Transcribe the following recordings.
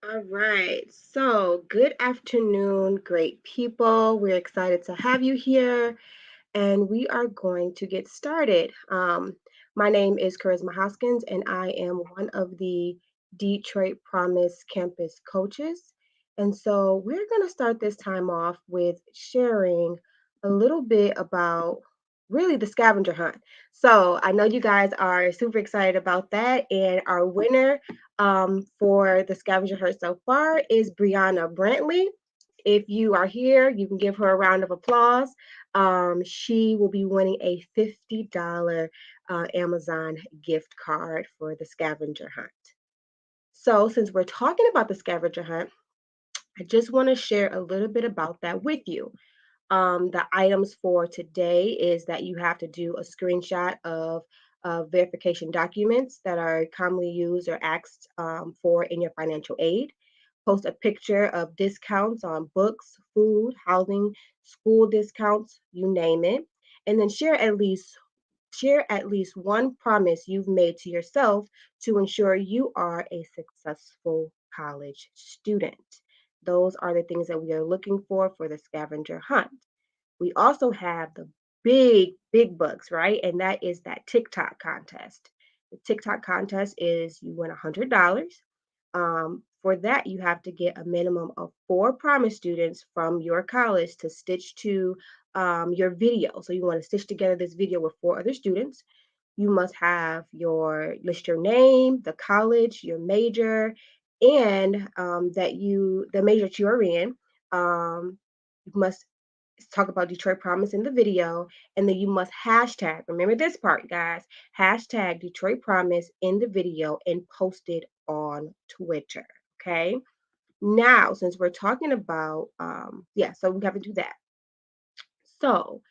All right. So, good afternoon, great people. We're excited to have you here, and we are going to get started. My name is Charisma Hoskins, and I am one of the Detroit Promise campus coaches. And so, we're going to start this time off with sharing a little bit about really the scavenger hunt. So, I know you guys are super excited about that, and our winner for the scavenger hunt so far is Brianna Brantley. If you are here, you can give her a round of applause. She will be winning a $50 Amazon gift card for the scavenger hunt. So, since we're talking about the scavenger hunt, I just want to share a little bit about that with you. The items for today is that you have to do a screenshot of verification documents that are commonly used or asked for in your financial aid. Post a picture of discounts on books, food, housing, school discounts, you name it. And then share at least one promise you've made to yourself to ensure you are a successful college student. Those are the things that we are looking for the scavenger hunt. We also have the big bucks, right? And that is that TikTok contest. The TikTok contest is you win $100. For that, you have to get a minimum of four promise students from your college to stitch to your video. So you want to stitch together this video with four other students. You must have list your name, the college, your major, and the major that you are in. You must talk about Detroit Promise in the video, and then you must hashtag. Remember this part, guys. Hashtag Detroit Promise in the video and post it on Twitter. Okay. Now, since we're talking about, yeah, so we have to do that. So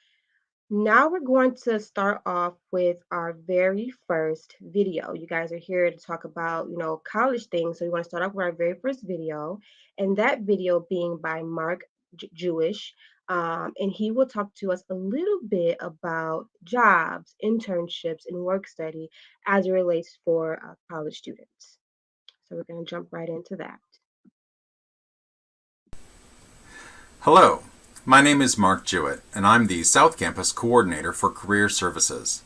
now we're going to start off with our very first video. You guys are here to talk about, college things. So we want to start off with our very first video, and that video being by Mark Jewish. And he will talk to us a little bit about jobs, internships, and work study as it relates for college students. So we're going to jump right into that. Hello, my name is Mark Jewett, and I'm the South Campus Coordinator for Career Services.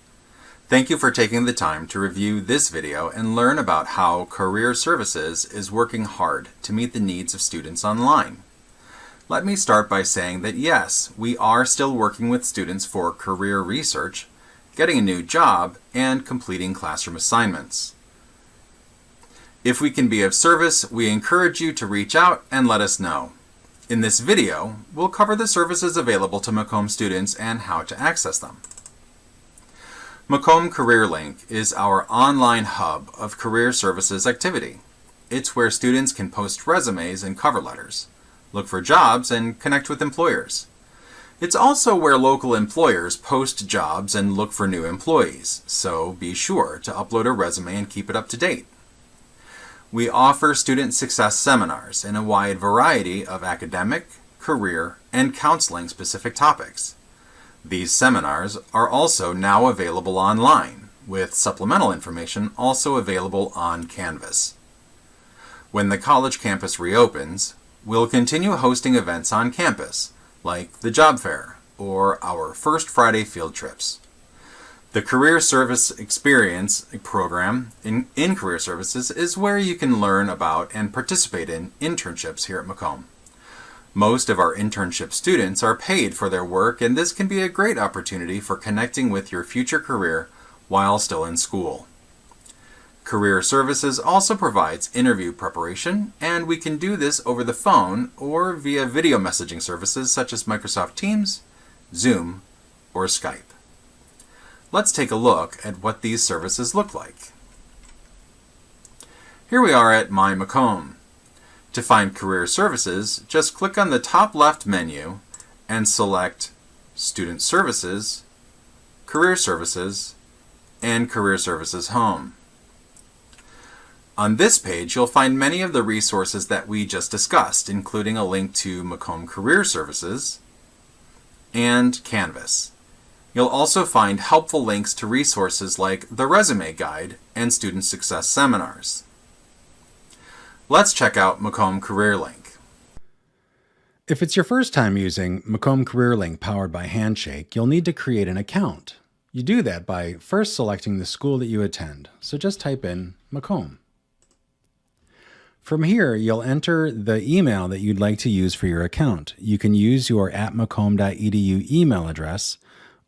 Thank you for taking the time to review this video and learn about how Career Services is working hard to meet the needs of students online. Let me start by saying that yes, we are still working with students for career research, getting a new job, and completing classroom assignments. If we can be of service, we encourage you to reach out and let us know. In this video, we'll cover the services available to Macomb students and how to access them. Macomb Career Link is our online hub of career services activity. It's where students can post resumes and cover letters, look for jobs, and connect with employers. It's also where local employers post jobs and look for new employees, so be sure to upload a resume and keep it up to date. We offer student success seminars in a wide variety of academic, career, and counseling-specific topics. These seminars are also now available online, with supplemental information also available on Canvas. When the college campus reopens, we'll continue hosting events on campus, like the Job Fair or our First Friday field trips. The Career Service Experience program in Career Services is where you can learn about and participate in internships here at Macomb. Most of our internship students are paid for their work, and this can be a great opportunity for connecting with your future career while still in school. Career Services also provides interview preparation, and we can do this over the phone or via video messaging services such as Microsoft Teams, Zoom, or Skype. Let's take a look at what these services look like. Here we are at My Macomb. To find Career Services, just click on the top left menu and select Student Services, Career Services, and Career Services Home. On this page, you'll find many of the resources that we just discussed, including a link to Macomb Career Services and Canvas. You'll also find helpful links to resources like the Resume Guide and Student Success Seminars. Let's check out Macomb Career Link. If it's your first time using Macomb Career Link powered by Handshake, you'll need to create an account. You do that by first selecting the school that you attend, so just type in Macomb. From here, you'll enter the email that you'd like to use for your account. You can use your @macomb.edu email address,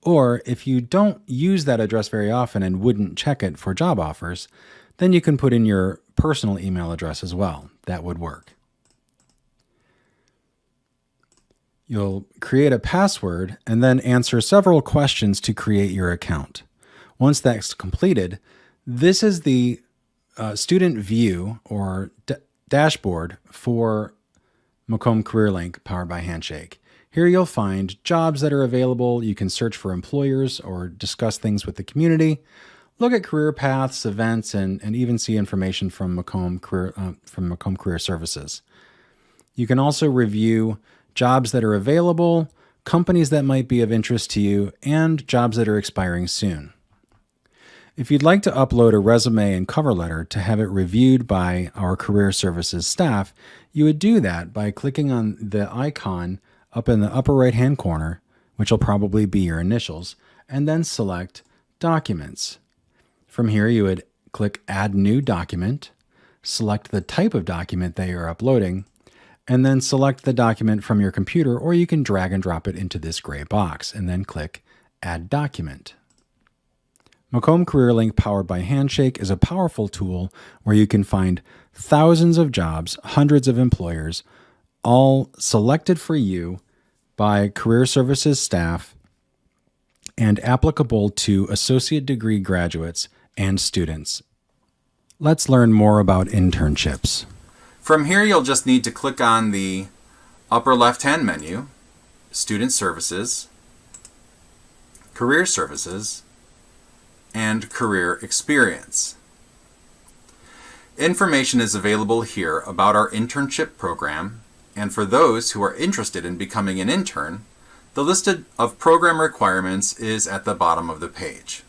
or if you don't use that address very often and wouldn't check it for job offers, then you can put in your personal email address as well. That would work. You'll create a password and then answer several questions to create your account. Once that's completed, this is the student view or dashboard for Macomb Career Link powered by Handshake. Here you'll find jobs that are available. You can search for employers or discuss things with the community, look at career paths, events, and even see information from Macomb Career Services. You can also review jobs that are available, companies that might be of interest to you, and jobs that are expiring soon. If you'd like to upload a resume and cover letter to have it reviewed by our Career Services staff, you would do that by clicking on the icon up in the upper right-hand corner, which will probably be your initials, and then select Documents. From here, you would click Add New Document, select the type of document that you're uploading, and then select the document from your computer, or you can drag and drop it into this gray box and then click Add Document. Macomb Career Link powered by Handshake is a powerful tool where you can find thousands of jobs, hundreds of employers, all selected for you by Career Services staff and applicable to associate degree graduates and students. Let's learn more about internships. From here, you'll just need to click on the upper left-hand menu, Student Services, Career Services, and Career Experience. Information is available here about our internship program, and for those who are interested in becoming an intern, the list of program requirements is at the bottom of the page.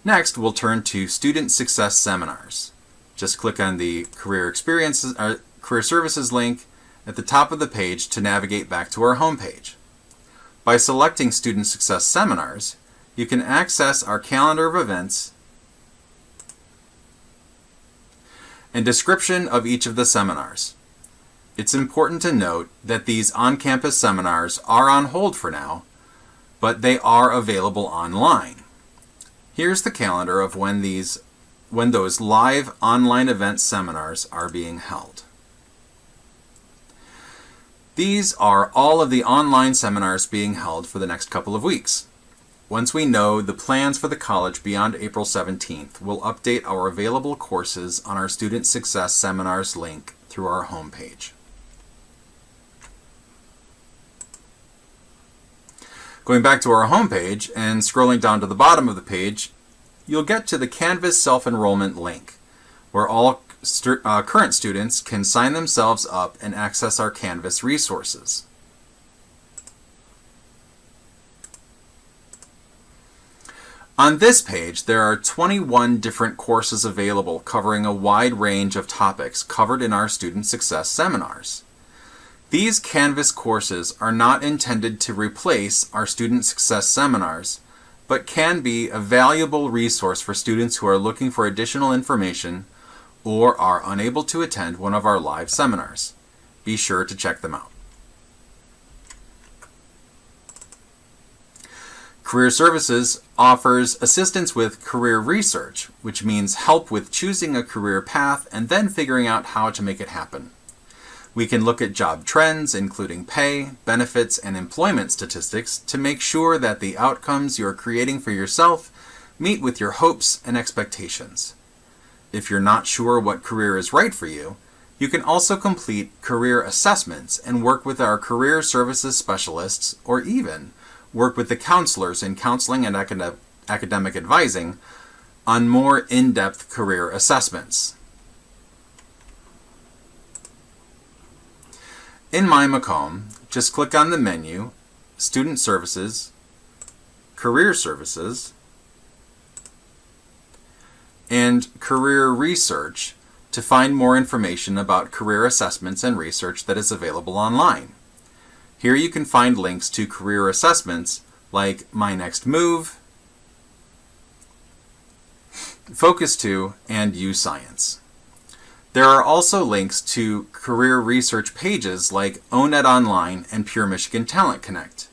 Next, we'll turn to Student Success Seminars. Just click on the Career Services link at the top of the page to navigate back to our home page. By selecting Student Success Seminars, you can access our calendar of events and description of each of the seminars. It's important to note that these on-campus seminars are on hold for now, but they are available online. Here's the calendar of when those live online event seminars are being held. These are all of the online seminars being held for the next couple of weeks. Once we know the plans for the college beyond April 17th, we'll update our available courses on our Student Success Seminars link through our homepage. Going back to our homepage and scrolling down to the bottom of the page, you'll get to the Canvas self-enrollment link, where all current students can sign themselves up and access our Canvas resources. On this page, there are 21 different courses available covering a wide range of topics covered in our Student Success Seminars. These Canvas courses are not intended to replace our Student Success Seminars, but can be a valuable resource for students who are looking for additional information or are unable to attend one of our live seminars. Be sure to check them out. Career Services offers assistance with career research, which means help with choosing a career path and then figuring out how to make it happen. We can look at job trends, including pay, benefits, and employment statistics, to make sure that the outcomes you're creating for yourself meet with your hopes and expectations. If you're not sure what career is right for you, you can also complete career assessments and work with our career services specialists, or even work with the counselors in counseling and academic advising on more in-depth career assessments. In My Macomb, just click on the menu, Student Services, Career Services, and Career Research to find more information about career assessments and research that is available online. Here you can find links to career assessments like My Next Move, Focus 2, and UScience. There are also links to career research pages like ONET Online and Pure Michigan Talent Connect.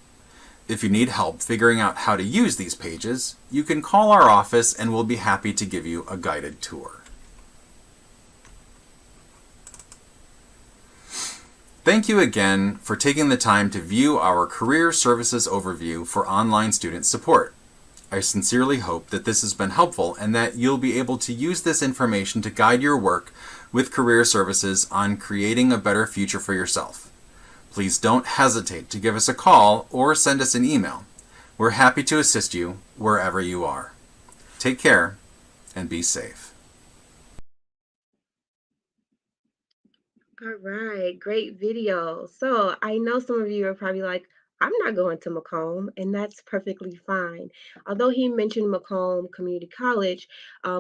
If you need help figuring out how to use these pages, you can call our office and we'll be happy to give you a guided tour. Thank you again for taking the time to view our Career Services Overview for online student support. I sincerely hope that this has been helpful and that you'll be able to use this information to guide your work with Career Services on creating a better future for yourself. Please don't hesitate to give us a call or send us an email. We're happy to assist you wherever you are. Take care and be safe. All right, great video. So I know some of you are probably like, I'm not going to Macomb, and that's perfectly fine. Although he mentioned Macomb Community College,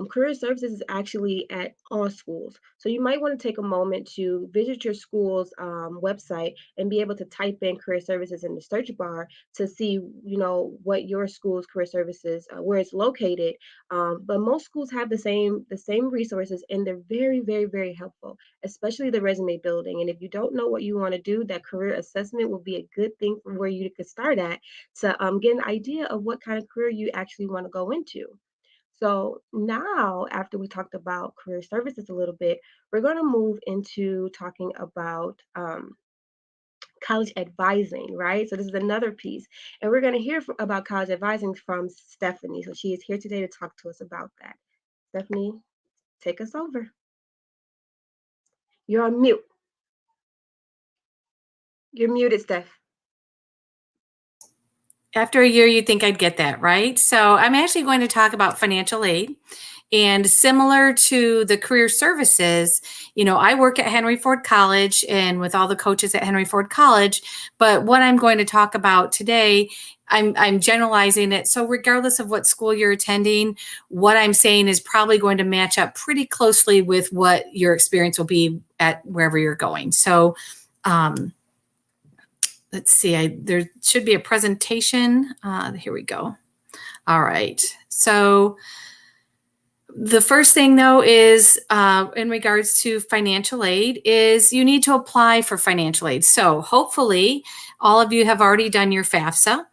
Career Services is actually at all schools. So you might want to take a moment to visit your school's website and be able to type in Career Services in the search bar to see, what your school's Career Services, where it's located. But most schools have the same resources, and they're very, very, very helpful, especially the resume building. And if you don't know what you want to do, that career assessment will be a good thing from where you could start at to get an idea of what kind of career you actually want to go into. So now, after we talked about career services a little bit, we're going to move into talking about college advising, right? So this is another piece. And we're going to hear about college advising from Stephanie. So she is here today to talk to us about that. Stephanie, take us over. You're on mute. You're muted, Steph. After a year, you'd think I'd get that, right? So I'm actually going to talk about financial aid. And similar to the career services, I work at Henry Ford College and with all the coaches at Henry Ford College. But what I'm going to talk about today, I'm generalizing it. So regardless of what school you're attending, what I'm saying is probably going to match up pretty closely with what your experience will be at wherever you're going. So let's see, there should be a presentation. Here we go. All right. So the first thing, though, is in regards to financial aid is you need to apply for financial aid. So hopefully all of you have already done your FAFSA.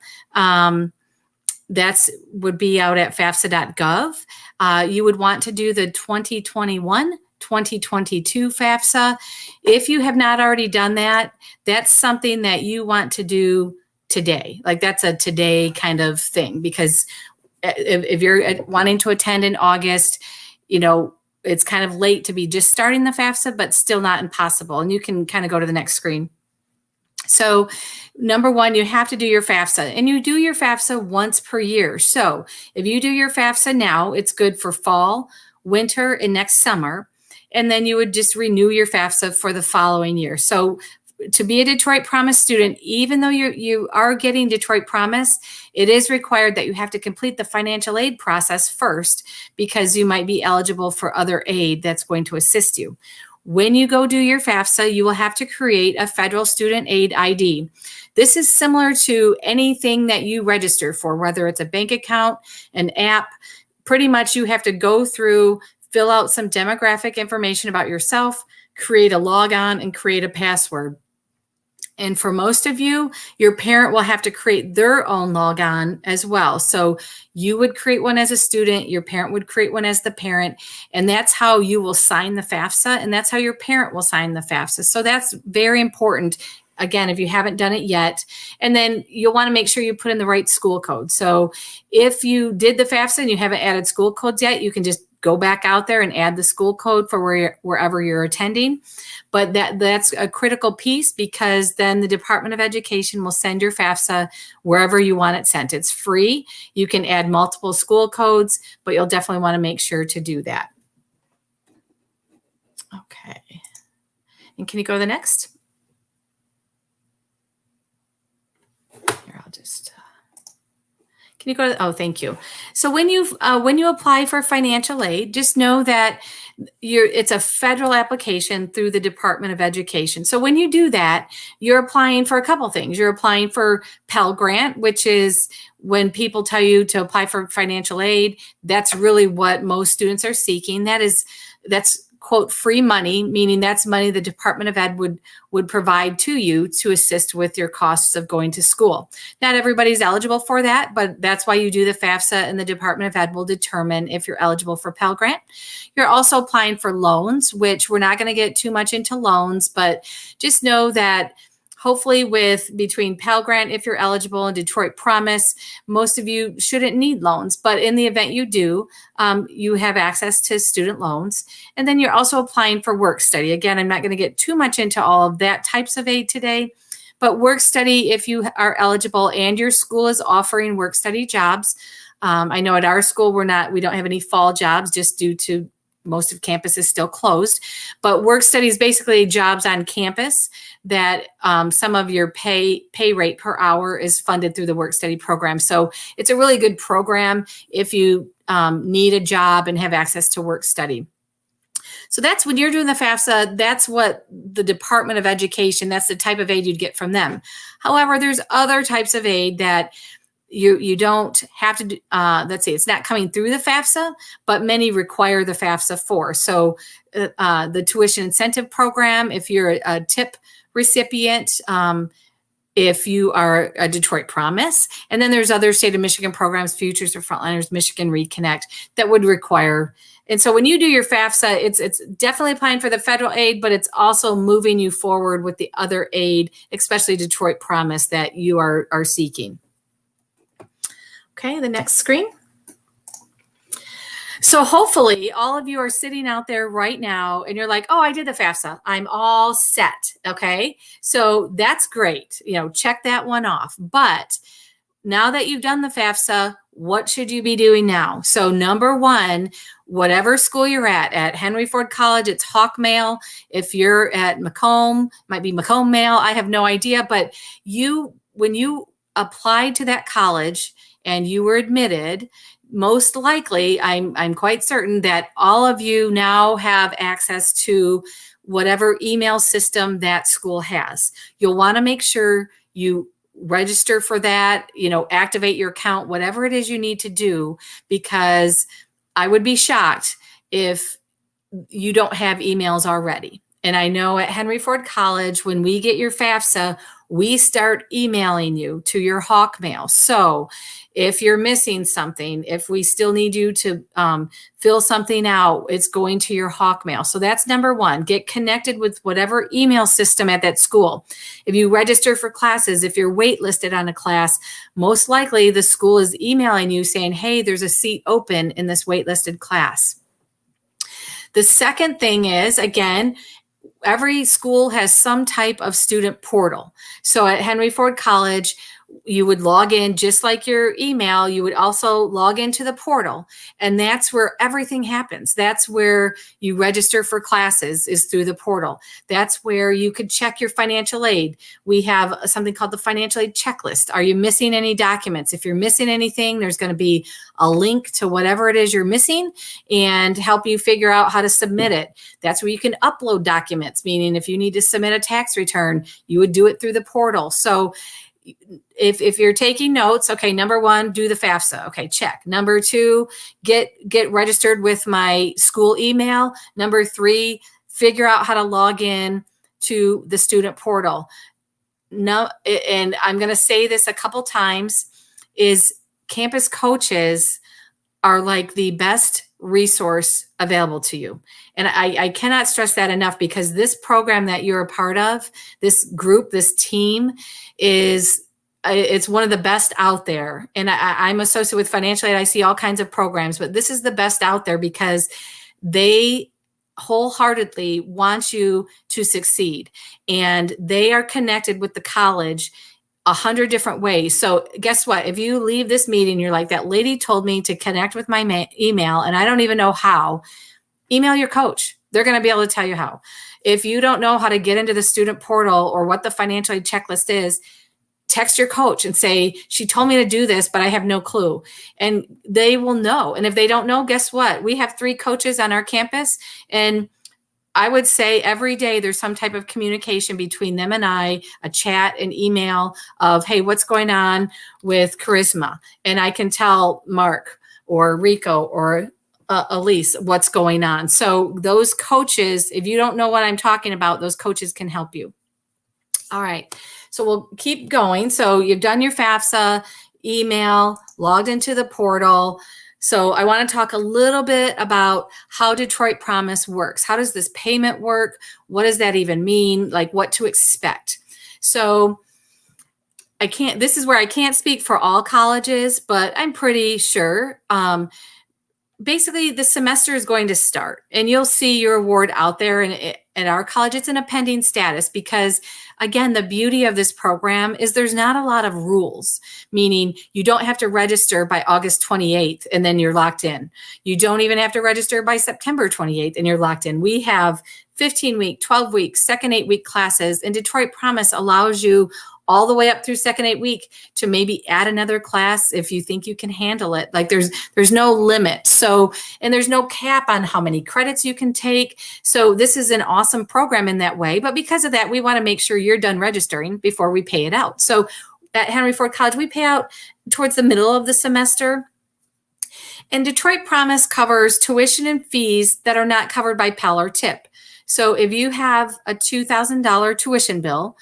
That would be out at FAFSA.gov. You would want to do the 2021-2022 FAFSA. If you have not already done that, that's something that you want to do today. Like that's a today kind of thing, because if you're wanting to attend in August, it's kind of late to be just starting the FAFSA, but still not impossible. And you can kind of go to the next screen. So number one, you have to do your FAFSA, and you do your FAFSA once per year. So if you do your FAFSA now, it's good for fall, winter, and next summer. And then you would just renew your FAFSA for the following year. So to be a Detroit Promise student, even though you are getting Detroit Promise, it is required that you have to complete the financial aid process first, because you might be eligible for other aid that's going to assist you. When you go do your FAFSA, you will have to create a federal student aid ID. This is similar to anything that you register for, whether it's a bank account, an app. Pretty much you have to go through, fill out some demographic information about yourself, create a logon, and create a password. And for most of you, your parent will have to create their own logon as well. So you would create one as a student, your parent would create one as the parent, and that's how you will sign the FAFSA, and that's how your parent will sign the FAFSA. So that's very important, again, if you haven't done it yet. And then you'll want to make sure you put in the right school code. So if you did the FAFSA and you haven't added school codes yet, you can just go back out there and add the school code for wherever you're attending. But that's a critical piece, because then the Department of Education will send your FAFSA wherever you want it sent. It's free. You can add multiple school codes, but you'll definitely want to make sure to do that. Okay. And can you go to the next? Here, I'll just... Can you go to, oh, thank you. So when you apply for financial aid, just know that it's a federal application through the Department of Education. So when you do that, you're applying for a couple things. You're applying for Pell Grant, which is when people tell you to apply for financial aid, that's really what most students are seeking. That's quote free money, meaning that's money the Department of Ed would provide to you to assist with your costs of going to school. Not everybody's eligible for that, but that's why you do the FAFSA, and the Department of Ed will determine if you're eligible for Pell Grant. You're also applying for loans, which we're not going to get too much into loans, but just know that hopefully between Pell Grant, if you're eligible, and Detroit Promise, most of you shouldn't need loans. But in the event you do, you have access to student loans. And then you're also applying for work study. Again, I'm not going to get too much into all of that types of aid today. But work study, if you are eligible and your school is offering work study jobs. I know at our school, we don't have any fall jobs just due to most of campus is still closed, but work study is basically jobs on campus that some of your pay rate per hour is funded through the work study program. So it's a really good program if you need a job and have access to work study. So that's when you're doing the FAFSA, that's what the Department of Education, that's the type of aid you'd get from them. However, there's other types of aid that you don't have to do, let's say it's not coming through the FAFSA, but many require the FAFSA for. So the tuition incentive program, if you're a TIP recipient, if you are a Detroit Promise, and then there's other state of Michigan programs, Futures for Frontliners, Michigan Reconnect, that would require. And so when you do your FAFSA, it's definitely applying for the federal aid, but it's also moving you forward with the other aid, especially Detroit Promise, that you are seeking. Okay, the next screen. So hopefully all of you are sitting out there right now and you're like, oh, I did the FAFSA. I'm all set. Okay, so that's great. Check that one off. But now that you've done the FAFSA, what should you be doing now? So number one, whatever school you're at Henry Ford College, it's Hawk Mail. If you're at Macomb, might be Macomb Mail. I have no idea. But when you applied to that college and you were admitted, most likely, I'm quite certain that all of you now have access to whatever email system that school has. You'll want to make sure you register for that, activate your account, whatever it is you need to do, because I would be shocked if you don't have emails already. And I know at Henry Ford College, when we get your FAFSA, we start emailing you to your Hawk Mail. So if you're missing something, if we still need you to fill something out, it's going to your Hawk Mail. So that's number one. Get connected with whatever email system at that school. If you register for classes, if you're waitlisted on a class, most likely the school is emailing you saying, hey, there's a seat open in this waitlisted class. The second thing is, again, every school has some type of student portal. So at Henry Ford College, you would log in just like your email. You would also log into the portal, and that's where everything happens. That's where you register for classes, is through the portal. That's where you could check your financial aid. We have something called the financial aid checklist. Are you missing any documents? If you're missing anything, there's going to be a link to whatever it is you're missing and help you figure out how to submit it. That's where you can upload documents, meaning if you need to submit a tax return, you would do it through the portal. So if you're taking notes, okay, number one, do the FAFSA. Okay, check. Number two, get registered with my school email. Number three, figure out how to log in to the student portal. No, and I'm going to say this a couple times, is campus coaches are like the best resource available to you. And I cannot stress that enough, because this program that you're a part of, this group, this team, it's one of the best out there. And I'm associated with financial aid. I see all kinds of programs, but this is the best out there because they wholeheartedly want you to succeed. And they are connected with the college 100 different ways. So guess what? If you leave this meeting, you're like, that lady told me to connect with my email and I don't even know how, email your coach. They're going to be able to tell you how. If you don't know how to get into the student portal or what the financial aid checklist is, text your coach and say, she told me to do this, but I have no clue. And they will know. And if they don't know, guess what? We have 3 coaches on our campus, and I would say every day there's some type of communication between them and I, a chat, an email of, hey, what's going on with Charisma? And I can tell Mark or Rico or Elise what's going on. So those coaches, if you don't know what I'm talking about, those coaches can help you. All right. So we'll keep going. So you've done your FAFSA, email, logged into the portal. So I want to talk a little bit about how Detroit Promise works. How does this payment work? What does that even mean? Like what to expect? So this is where I can't speak for all colleges, but I'm pretty sure. Basically, the semester is going to start and you'll see your award out there. And at our college, it's in a pending status because, again, the beauty of this program is there's not a lot of rules, meaning you don't have to register by August 28th and then you're locked in. You don't even have to register by September 28th and you're locked in. We have 15-week, 12-week, second 8-week classes, and Detroit Promise allows you all the way up through second 8-week to maybe add another class if you think you can handle it. Like there's no limit. So, and there's no cap on how many credits you can take. So this is an awesome program in that way. But because of that, we want to make sure you're done registering before we pay it out. So at Henry Ford College, we pay out towards the middle of the semester. And Detroit Promise covers tuition and fees that are not covered by Pell or TIP. So if you have a $2,000 tuition bill,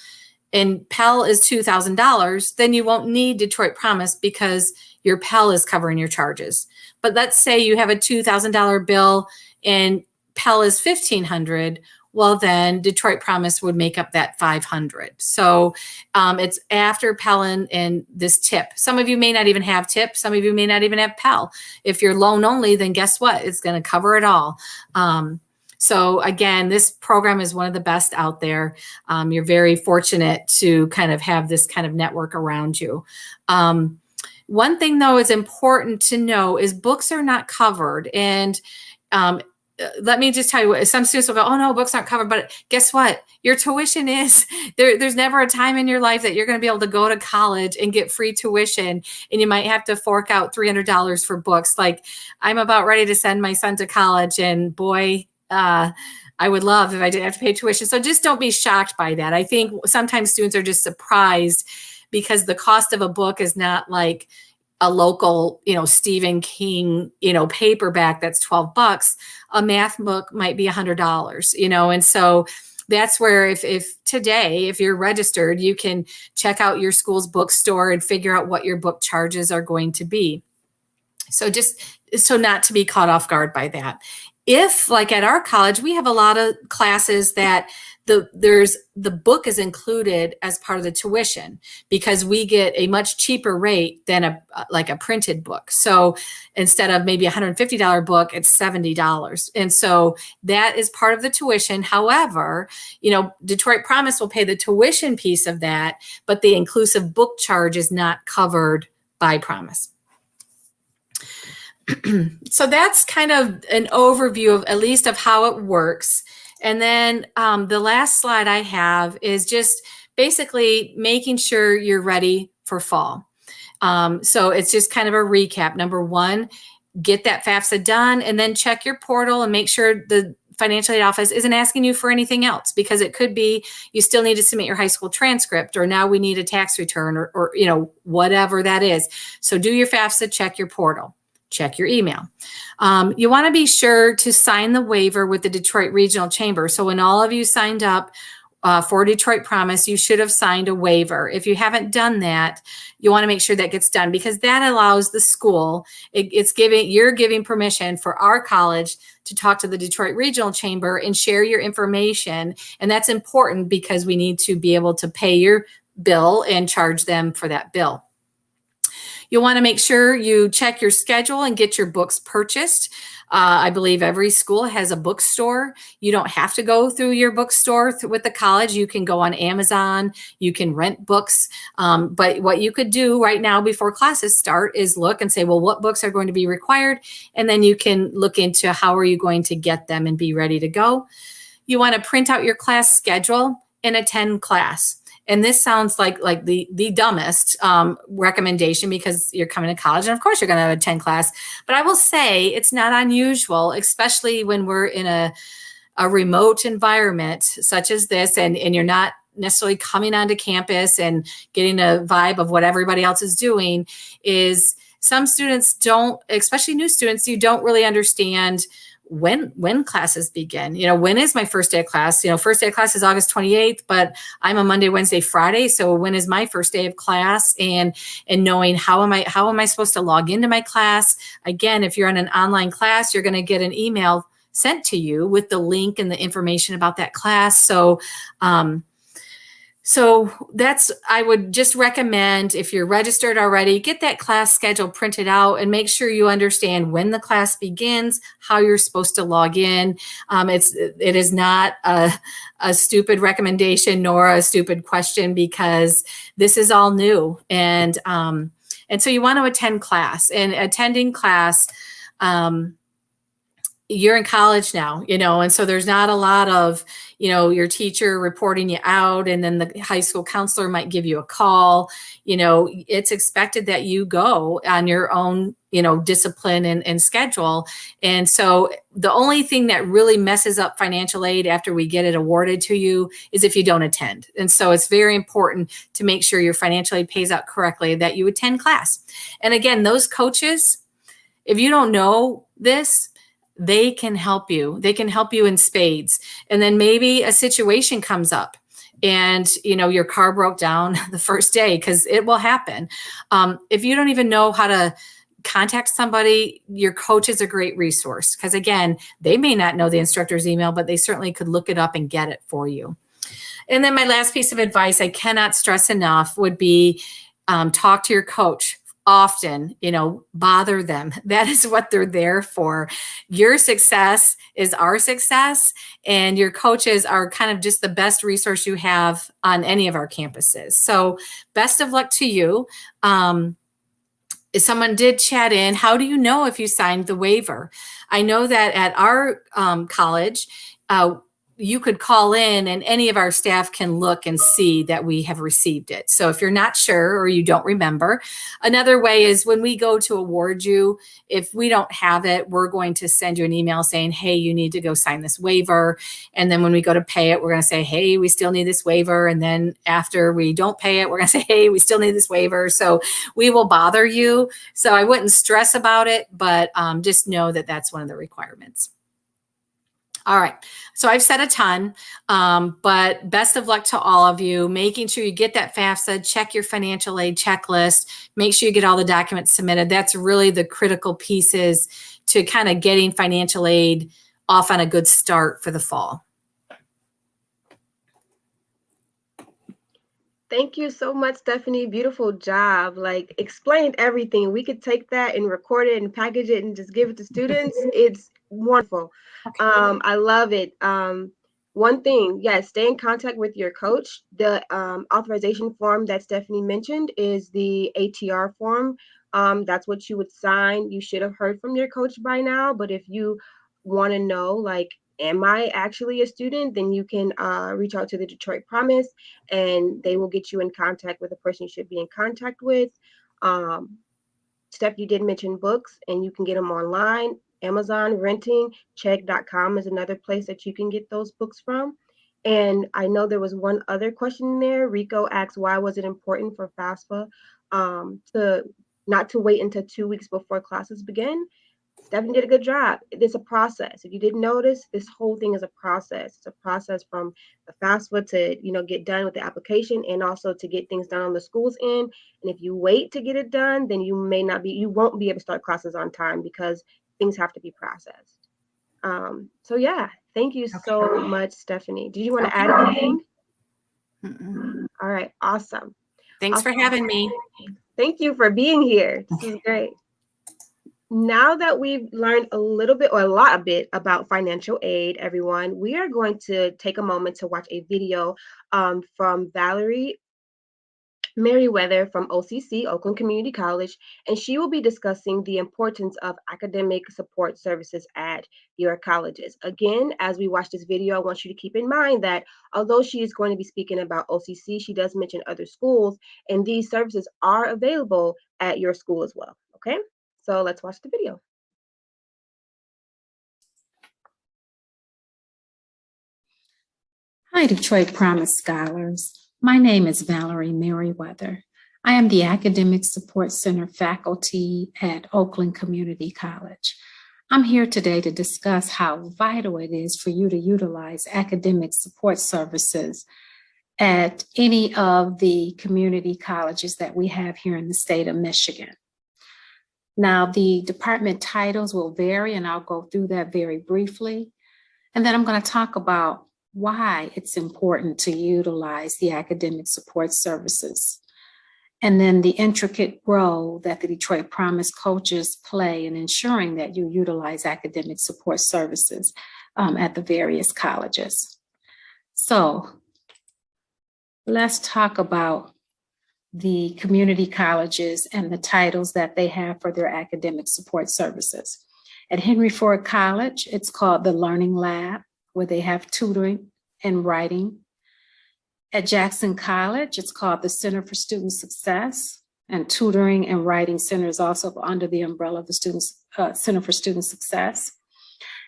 and Pell is $2,000, then you won't need Detroit Promise because your Pell is covering your charges. But let's say you have a $2,000 bill and Pell is $1,500. Well, then Detroit Promise would make up that $500. So it's after Pell and this TIP. Some of you may not even have TIP. Some of you may not even have Pell. If you're loan only, then guess what? It's going to cover it all. So again, this program is one of the best out there. You're very fortunate to kind of have this kind of network around you. One thing though is important to know is books are not covered. And let me just tell you, some students will go, oh no, books aren't covered. But guess what? Your tuition is. There's never a time in your life that you're going to be able to go to college and get free tuition. And you might have to fork out $300 for books. Like I'm about ready to send my son to college, and boy, I would love if I didn't have to pay tuition. So just don't be shocked by that. I think sometimes students are just surprised because the cost of a book is not like a local, Stephen King, paperback that's $12. A math book might be $100, and so that's where if today, if you're registered, you can check out your school's bookstore and figure out what your book charges are going to be. So just so not to be caught off guard by that. If, like at our college, we have a lot of classes that the book is included as part of the tuition because we get a much cheaper rate than a printed book. So instead of maybe $150 book, it's $70. And so that is part of the tuition. However, Detroit Promise will pay the tuition piece of that, but the inclusive book charge is not covered by Promise. So that's kind of an overview of at least of how it works. And then the last slide I have is just basically making sure you're ready for fall. So it's just kind of a recap. Number one, get that FAFSA done and then check your portal and make sure the financial aid office isn't asking you for anything else, because it could be you still need to submit your high school transcript, or now we need a tax return, or whatever that is. So do your FAFSA, check your portal. Check your email. You want to be sure to sign the waiver with the Detroit Regional Chamber. So when all of you signed up for Detroit Promise, you should have signed a waiver. If you haven't done that, you want to make sure that gets done, because that allows the school, you're giving permission for our college to talk to the Detroit Regional Chamber and share your information. And that's important because we need to be able to pay your bill and charge them for that bill. You'll want to make sure you check your schedule and get your books purchased. I believe every school has a bookstore. You don't have to go through your bookstore with the college. You can go on Amazon. You can rent books. But what you could do right now before classes start is look and say, well, what books are going to be required? And then you can look into how are you going to get them and be ready to go. You want to print out your class schedule and attend class. And this sounds like the dumbest recommendation because you're coming to college and of course you're going to attend class. But I will say it's not unusual, especially when we're in a remote environment such as this, and you're not necessarily coming onto campus and getting a vibe of what everybody else is doing, is some students don't, especially new students, you don't really understand when classes begin. When is my first day of class? First day of class is August 28th, but I'm a Monday, Wednesday, Friday. So when is my first day of class? And knowing how am I supposed to log into my class? Again, if you're in an online class, you're going to get an email sent to you with the link and the information about that class. So I would just recommend, if you're registered already, get that class schedule printed out and make sure you understand when the class begins, how you're supposed to log in. It is not a stupid recommendation nor a stupid question, because this is all new. And so you want to attend class, and attending class, you're in college now, and so there's not a lot of, your teacher reporting you out, and then the high school counselor might give you a call. It's expected that you go on your own, discipline and schedule. And so the only thing that really messes up financial aid after we get it awarded to you is if you don't attend. And so it's very important to make sure your financial aid pays out correctly, that you attend class. And again, those coaches, if you don't know this, they can help you. They can help you in spades. And then maybe a situation comes up and, your car broke down the first day, because it will happen. If you don't even know how to contact somebody, your coach is a great resource, because again, they may not know the instructor's email, but they certainly could look it up and get it for you. And then my last piece of advice I cannot stress enough would be talk to your coach often, bother them. That is what they're there for. Your success is our success, and your coaches are kind of just the best resource you have on any of our campuses. So best of luck to you. If someone did chat in, how do you know if you signed the waiver? I know that at our college, you could call in and any of our staff can look and see that we have received it. So if you're not sure or you don't remember, another way is when we go to award you, if we don't have it, we're going to send you an email saying, hey, you need to go sign this waiver. And then when we go to pay it, we're going to say, hey, we still need this waiver. And then after we don't pay it, we're going to say, hey, we still need this waiver. So we will bother you. So I wouldn't stress about it, but just know that that's one of the requirements. All right. So I've said a ton, but best of luck to all of you. Making sure you get that FAFSA, check your financial aid checklist, make sure you get all the documents submitted. That's really the critical pieces to kind of getting financial aid off on a good start for the fall. Thank you so much, Stephanie. Beautiful job. Like, explained everything. We could take that and record it and package it and just give it to students. It's wonderful. I love it. One thing, yes, stay in contact with your coach. The authorization form that Stephanie mentioned is the ATR form. That's what you would sign. You should have heard from your coach by now, but if you want to know, like, am I actually a student, then you can reach out to the Detroit Promise, and they will get you in contact with the person you should be in contact with. Steph, you did mention books, and you can get them online. Amazon, renting, check.com is another place that you can get those books from. And I know there was one other question in there. Rico asked, why was it important for FAFSA to not to wait until 2 weeks before classes begin? Stephanie did a good job. It's a process. If you didn't notice, this whole thing is a process. It's a process from the FAFSA to, get done with the application, and also to get things done on the school's end. And if you wait to get it done, then you won't be able to start classes on time, because things have to be processed. So yeah, thank you so much, Stephanie. Did you want to add anything? All right, awesome. Thanks for having me. Thank you for being here. This is great. Now that we've learned a lot about financial aid, everyone, we are going to take a moment to watch a video from Valerie Meriwether from OCC, Oakland Community College, and she will be discussing the importance of academic support services at your colleges. Again, as we watch this video, I want you to keep in mind that although she is going to be speaking about OCC, she does mention other schools, and these services are available at your school as well. Okay, so let's watch the video. Hi, Detroit Promise Scholars. My name is Valerie Meriwether. I am the Academic Support Center faculty at Oakland Community College. I'm here today to discuss how vital it is for you to utilize academic support services at any of the community colleges that we have here in the state of Michigan. Now, the department titles will vary, and I'll go through that very briefly. And then I'm going to talk about why it's important to utilize the academic support services, and then the intricate role that the Detroit Promise coaches play in ensuring that you utilize academic support services at the various colleges. So let's talk about the community colleges and the titles that they have for their academic support services. At Henry Ford College, it's called the Learning Lab, where they have tutoring and writing. At Jackson College, it's called the Center for Student Success, and tutoring and writing center is also under the umbrella of the Center for Student Success.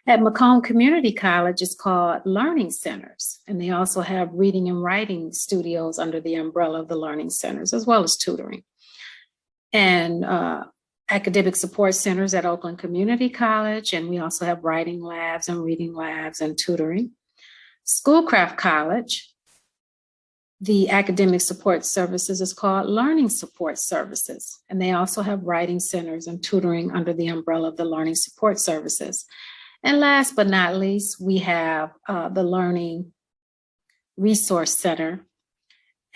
At Macomb Community College, it's called Learning Centers, and they also have reading and writing studios under the umbrella of the Learning Centers, as well as tutoring. And academic support centers at Oakland Community College, and we also have writing labs and reading labs and tutoring. Schoolcraft College, the academic support services is called Learning Support Services, and they also have writing centers and tutoring under the umbrella of the Learning Support Services. And last but not least, we have the Learning Resource Center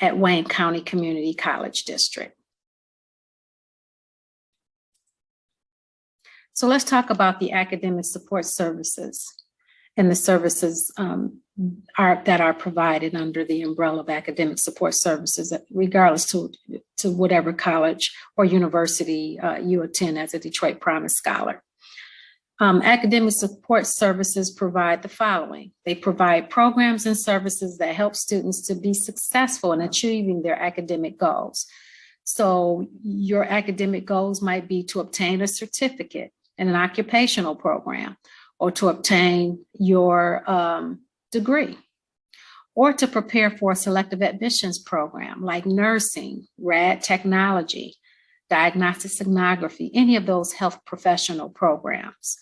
at Wayne County Community College District. So let's talk about the academic support services and the services that are provided under the umbrella of academic support services, regardless to whatever college or university you attend as a Detroit Promise Scholar. Academic support services provide the following. They provide programs and services that help students to be successful in achieving their academic goals. So your academic goals might be to obtain a certificate in an occupational program, or to obtain your degree, or to prepare for a selective admissions program like nursing, rad technology, diagnostic sonography, any of those health professional programs.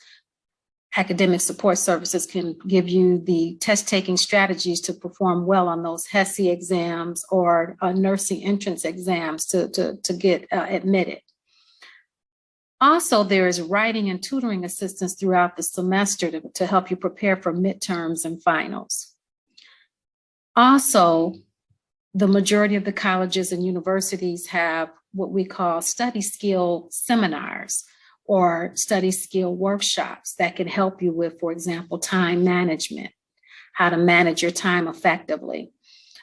Academic support services can give you the test-taking strategies to perform well on those HESI exams or nursing entrance exams to get admitted. Also, there is writing and tutoring assistance throughout the semester to help you prepare for midterms and finals. Also, the majority of the colleges and universities have what we call study skill seminars or study skill workshops that can help you with, for example, time management, how to manage your time effectively.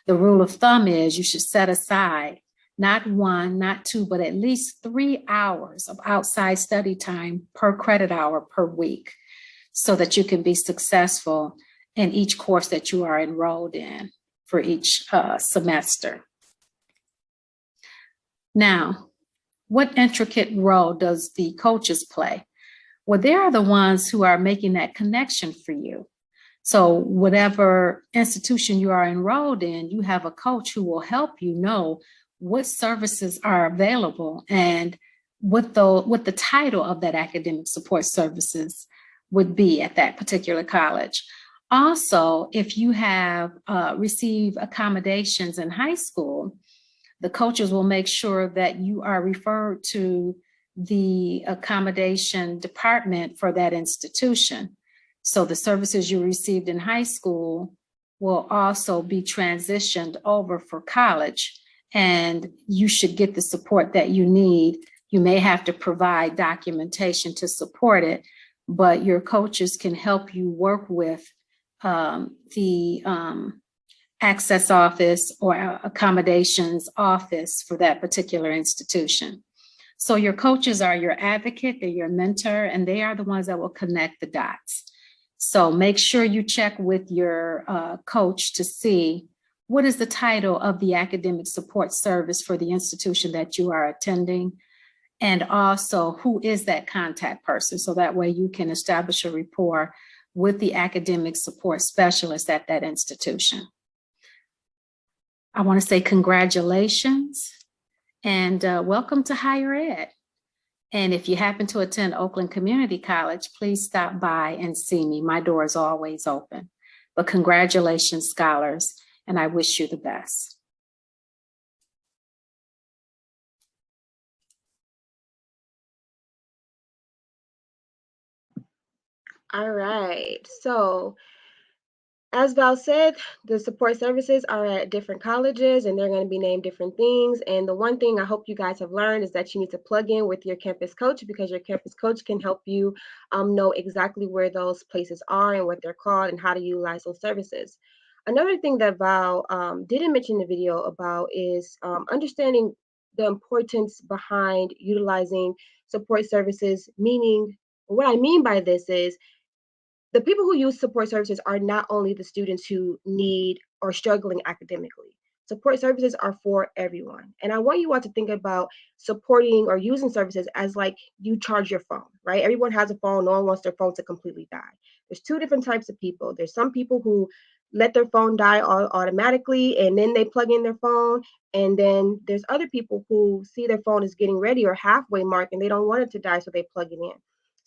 The rule of thumb is you should set aside not 1, not 2, but at least 3 hours of outside study time per credit hour per week so that you can be successful in each course that you are enrolled in for each semester. Now, what intricate role does the coaches play? Well, they are the ones who are making that connection for you. So whatever institution you are enrolled in, you have a coach who will help you know what services are available and what the title of that academic support services would be at that particular college. Also, if you have received accommodations in high school, the coaches will make sure that you are referred to the accommodation department for that institution. So the services you received in high school will also be transitioned over for college, and you should get the support that you need. You may have to provide documentation to support it, but your coaches can help you work with the access office or accommodations office for that particular institution. So your coaches are your advocate, they're your mentor, and they are the ones that will connect the dots. So make sure you check with your coach to see what is the title of the academic support service for the institution that you are attending, and also who is that contact person. So that way you can establish a rapport with the academic support specialist at that institution. I want to say congratulations and welcome to higher ed. And if you happen to attend Oakland Community College, please stop by and see me. My door is always open. But congratulations, scholars, and I wish you the best. All right. So as Val said, the support services are at different colleges and they're going to be named different things. And the one thing I hope you guys have learned is that you need to plug in with your campus coach, because your campus coach can help you know exactly where those places are and what they're called and how to utilize those services. Another thing that Val didn't mention in the video about is understanding the importance behind utilizing support services, meaning what I mean by this is the people who use support services are not only the students who need or struggling academically. Support services are for everyone. And I want you all to think about supporting or using services as like you charge your phone, right? Everyone has a phone. No one wants their phone to completely die. There's two different types of people. There's some people who let their phone die automatically and then they plug in their phone. And then there's other people who see their phone is getting ready or halfway mark and they don't want it to die, so they plug it in.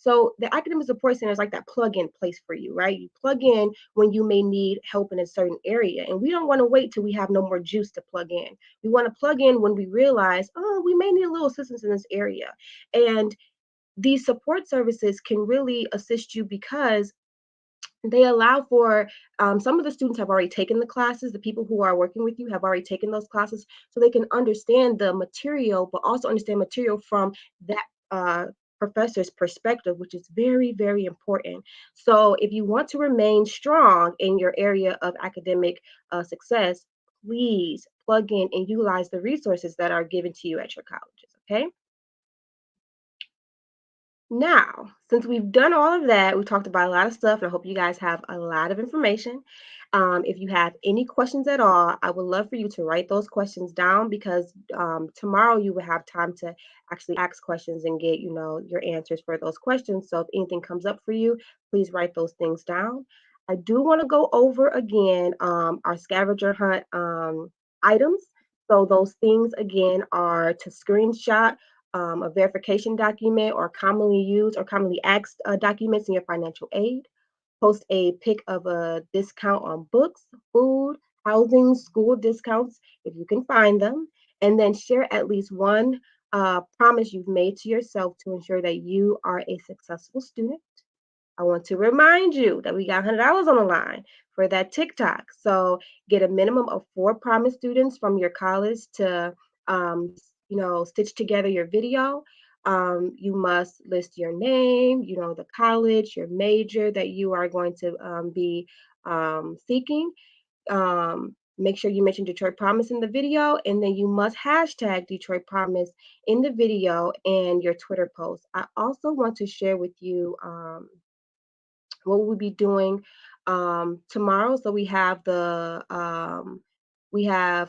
So the academic support center is like that plug-in place for you, right? You plug in when you may need help in a certain area. And we don't want to wait till we have no more juice to plug in. We want to plug in when we realize, oh, we may need a little assistance in this area. And these support services can really assist you because they allow for some of the students have already taken the classes. The people who are working with you have already taken those classes, so they can understand the material, but also understand material from that professor's perspective, which is very, very important. So if you want to remain strong in your area of academic success, please plug in and utilize the resources that are given to you at your colleges, okay? Now, since we've done all of that, we talked about a lot of stuff, and I hope you guys have a lot of information. If you have any questions at all, I would love for you to write those questions down, because tomorrow you will have time to actually ask questions and get, your answers for those questions. So if anything comes up for you, please write those things down. I do want to go over again our scavenger hunt items. So those things again are to screenshot a verification document or commonly used or commonly asked documents in your financial aid. Post a pic of a discount on books, food, housing, school discounts if you can find them. And then share at least one promise you've made to yourself to ensure that you are a successful student. I want to remind you that we got $100 on the line for that TikTok. So get a minimum of 4 promise students from your college to, stitch together your video. You must list your name, the college, your major that you are going to be seeking. Make sure you mention Detroit Promise in the video, and then you must hashtag Detroit Promise in the video and your Twitter post. I also want to share with you what we'll be doing tomorrow. So we have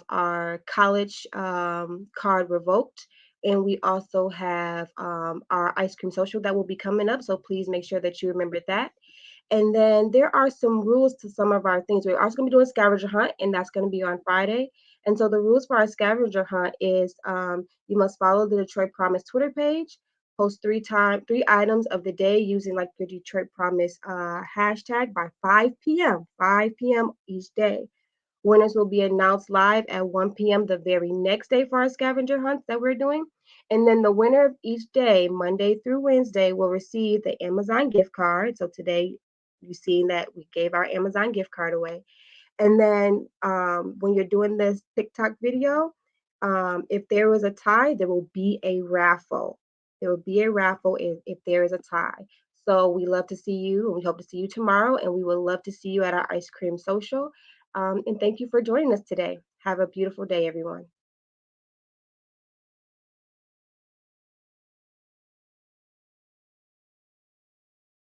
our college card revoked, and we also have our ice cream social that will be coming up. So please make sure that you remember that. And then there are some rules to some of our things. We're also going to be doing scavenger hunt, and that's going to be on Friday. And so the rules for our scavenger hunt is you must follow the Detroit Promise Twitter page, post 3 items of the day using like your Detroit Promise hashtag by 5 p.m. 5 p.m. each day. Winners will be announced live at 1 p.m. the very next day for our scavenger hunts that we're doing. And then the winner of each day, Monday through Wednesday, will receive the Amazon gift card. So today, you've seen that we gave our Amazon gift card away. And then when you're doing this TikTok video, if there was a tie, there will be a raffle. There will be a raffle if there is a tie. So we love to see you, and we hope to see you tomorrow. And we would love to see you at our ice cream social. And thank you for joining us today. Have a beautiful day, everyone.